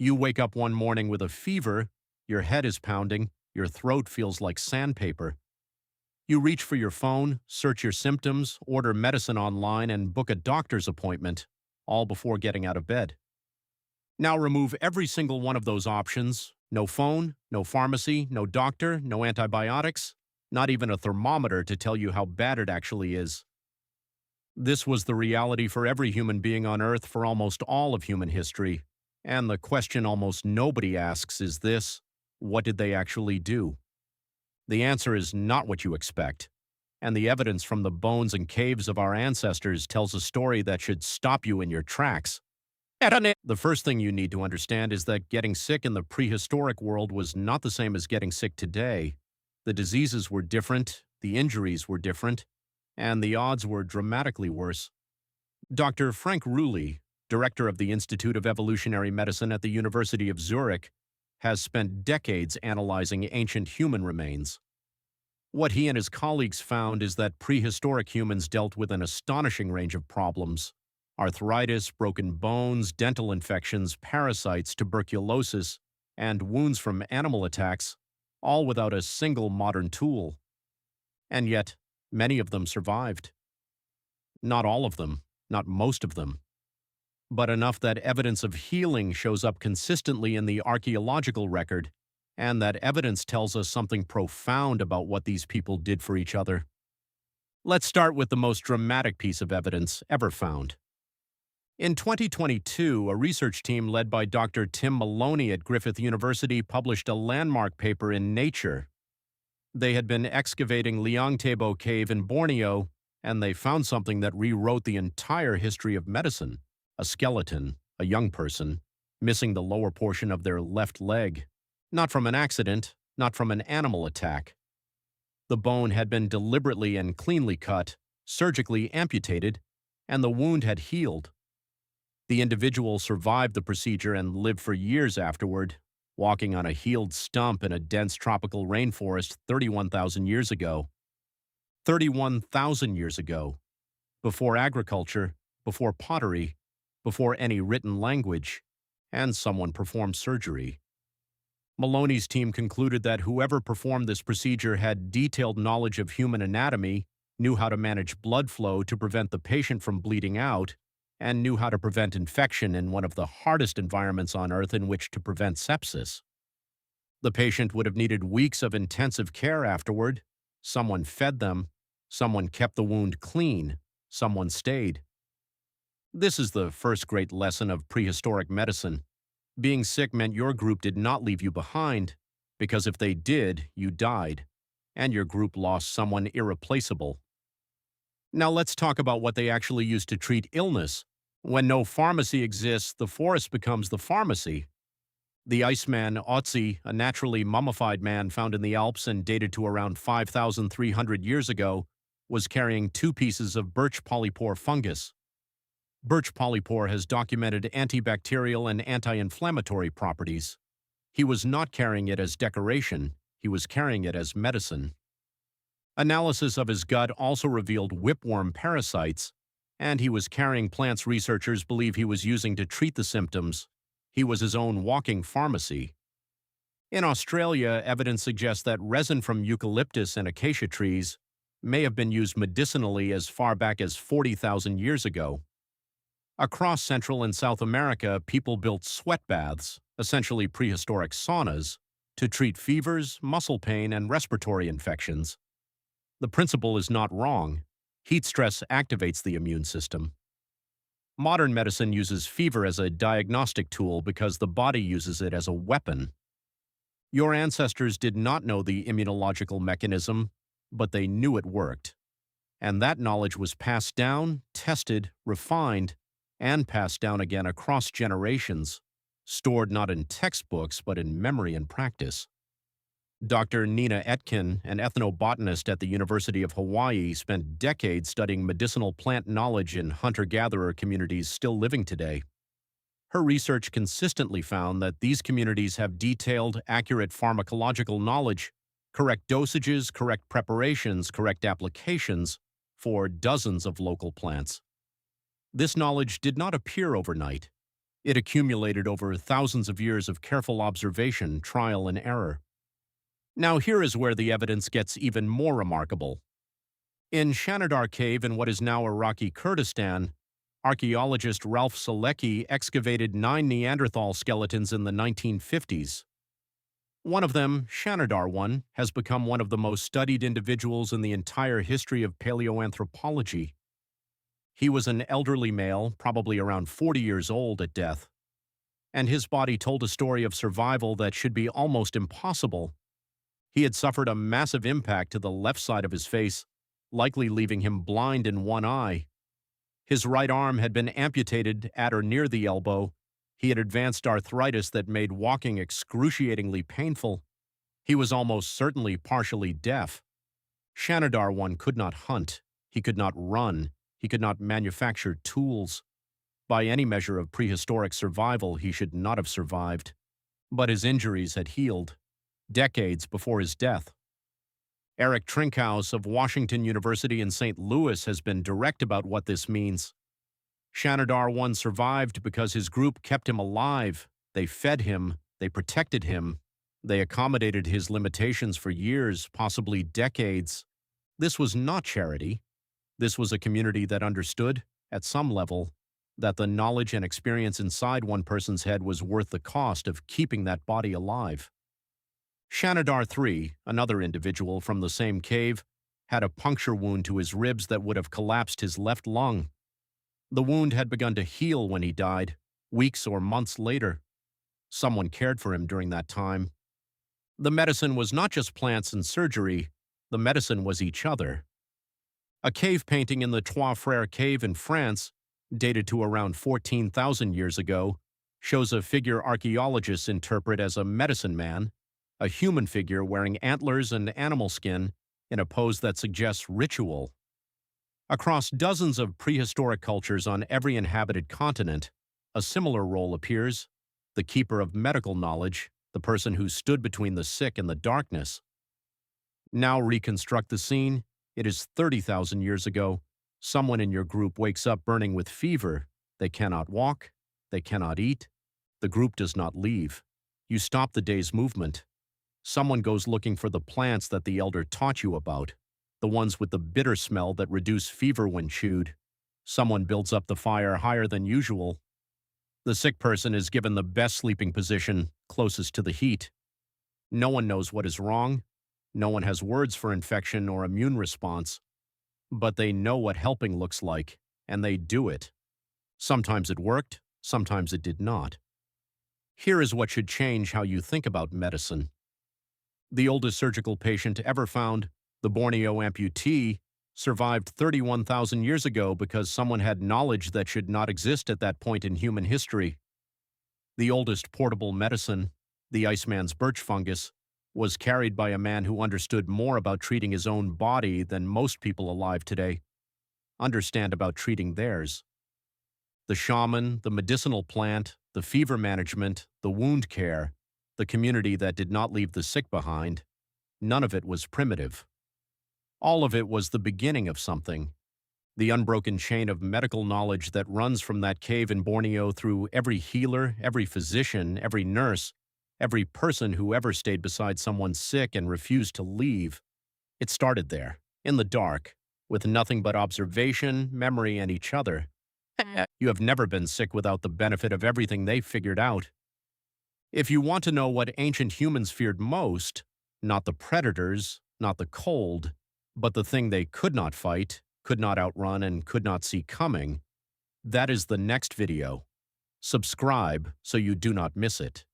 You wake up one morning with a fever, your head is pounding, your throat feels like sandpaper. You reach for your phone, search your symptoms, order medicine online, and book a doctor's appointment, all before getting out of bed. Now remove every single one of those options. No phone, no pharmacy, no doctor, no antibiotics, not even a thermometer to tell you how bad it actually is. This was the reality for every human being on Earth for almost all of human history. And the question almost nobody asks is this: what did they actually do? The answer is not what you expect. And the evidence from the bones and caves of our ancestors tells a story that should stop you in your tracks. The first thing you need to understand is that getting sick in the prehistoric world was not the same as getting sick today. The diseases were different, the injuries were different, and the odds were dramatically worse. Dr. Frank Rulli, director of the Institute of Evolutionary Medicine at the University of Zurich, has spent decades analyzing ancient human remains. What he and his colleagues found is that prehistoric humans dealt with an astonishing range of problems: arthritis, broken bones, dental infections, parasites, tuberculosis, and wounds from animal attacks, all without a single modern tool. And yet, many of them survived. Not all of them, not most of them, but enough that evidence of healing shows up consistently in the archaeological record, and that evidence tells us something profound about what these people did for each other. Let's start with the most dramatic piece of evidence ever found. In 2022, a research team led by Dr. Tim Maloney at Griffith University published a landmark paper in Nature. They had been excavating Liang Tebo cave in Borneo, and they found something that rewrote the entire history of medicine: a skeleton, a young person, missing the lower portion of their left leg. Not from an accident, not from an animal attack. The bone had been deliberately and cleanly cut, surgically amputated, and the wound had healed. The individual survived the procedure and lived for years afterward, walking on a healed stump in a dense tropical rainforest 31,000 years ago. 31,000 years ago. Before agriculture, before pottery, before any written language, and someone performed surgery. Maloney's team concluded that whoever performed this procedure had detailed knowledge of human anatomy, knew how to manage blood flow to prevent the patient from bleeding out, and knew how to prevent infection in one of the hardest environments on Earth in which to prevent sepsis. The patient would have needed weeks of intensive care afterward. Someone fed them, someone kept the wound clean, someone stayed. This is the first great lesson of prehistoric medicine. Being sick meant your group did not leave you behind, because if they did, you died, and your group lost someone irreplaceable. Now let's talk about what they actually used to treat illness. When no pharmacy exists, the forest becomes the pharmacy. The Iceman Otzi, a naturally mummified man found in the Alps and dated to around 5,300 years ago, was carrying 2 pieces of birch polypore fungus. Birch polypore has documented antibacterial and anti-inflammatory properties. He was not carrying it as decoration, he was carrying it as medicine. Analysis of his gut also revealed whipworm parasites, and he was carrying plants researchers believe he was using to treat the symptoms. He was his own walking pharmacy. In Australia, evidence suggests that resin from eucalyptus and acacia trees may have been used medicinally as far back as 40,000 years ago. Across Central and South America, people built sweat baths, essentially prehistoric saunas, to treat fevers, muscle pain, and respiratory infections. The principle is not wrong. Heat stress activates the immune system. Modern medicine uses fever as a diagnostic tool because the body uses it as a weapon. Your ancestors did not know the immunological mechanism, but they knew it worked. And that knowledge was passed down, tested, refined, and passed down again across generations, stored not in textbooks but in memory and practice. Dr. Nina Etkin, an ethnobotanist at the University of Hawaii, spent decades studying medicinal plant knowledge in hunter-gatherer communities still living today. Her research consistently found that these communities have detailed, accurate pharmacological knowledge, correct dosages, correct preparations, correct applications for dozens of local plants. This knowledge did not appear overnight. It accumulated over thousands of years of careful observation, trial, and error. Now here is where the evidence gets even more remarkable. In Shanidar Cave in what is now Iraqi Kurdistan, archaeologist Ralph Selecki excavated 9 Neanderthal skeletons in the 1950s. One of them, Shanidar 1, has become one of the most studied individuals in the entire history of paleoanthropology. He was an elderly male, probably around 40 years old at death, and his body told a story of survival that should be almost impossible. He had suffered a massive impact to the left side of his face, likely leaving him blind in one eye. His right arm had been amputated at or near the elbow. He had advanced arthritis that made walking excruciatingly painful. He was almost certainly partially deaf. Shanidar 1 could not hunt. He could not run. He could not manufacture tools. By any measure of prehistoric survival, he should not have survived. But his injuries had healed, decades before his death. Eric Trinkhaus of Washington University in St. Louis has been direct about what this means. Shanidar 1 survived because his group kept him alive. They fed him. They protected him. They accommodated his limitations for years, possibly decades. This was not charity. This was a community that understood, at some level, that the knowledge and experience inside one person's head was worth the cost of keeping that body alive. Shanidar 3, another individual from the same cave, had a puncture wound to his ribs that would have collapsed his left lung. The wound had begun to heal when he died, weeks or months later. Someone cared for him during that time. The medicine was not just plants and surgery, the medicine was each other. A cave painting in the Trois Frères cave in France, dated to around 14,000 years ago, shows a figure archaeologists interpret as a medicine man, a human figure wearing antlers and animal skin in a pose that suggests ritual. Across dozens of prehistoric cultures on every inhabited continent, a similar role appears: the keeper of medical knowledge, the person who stood between the sick and the darkness. Now reconstruct the scene. It is 30,000 years ago. Someone in your group wakes up burning with fever. They cannot walk. They cannot eat. The group does not leave. You stop the day's movement. Someone goes looking for the plants that the elder taught you about, the ones with the bitter smell that reduce fever when chewed. Someone builds up the fire higher than usual. The sick person is given the best sleeping position, closest to the heat. No one knows what is wrong. No one has words for infection or immune response. But they know what helping looks like, and they do it. Sometimes it worked, sometimes it did not. Here is what should change how you think about medicine. The oldest surgical patient ever found, the Borneo amputee, survived 31,000 years ago because someone had knowledge that should not exist at that point in human history. The oldest portable medicine, the Iceman's birch fungus, was carried by a man who understood more about treating his own body than most people alive today understand about treating theirs. The shaman, the medicinal plant, the fever management, the wound care, the community that did not leave the sick behind, none of it was primitive. All of it was the beginning of something. The unbroken chain of medical knowledge that runs from that cave in Borneo through every healer, every physician, every nurse, every person who ever stayed beside someone sick and refused to leave. It started there, in the dark, with nothing but observation, memory, and each other. You have never been sick without the benefit of everything they figured out. If you want to know what ancient humans feared most, not the predators, not the cold, but the thing they could not fight, could not outrun, and could not see coming, that is the next video. Subscribe so you do not miss it.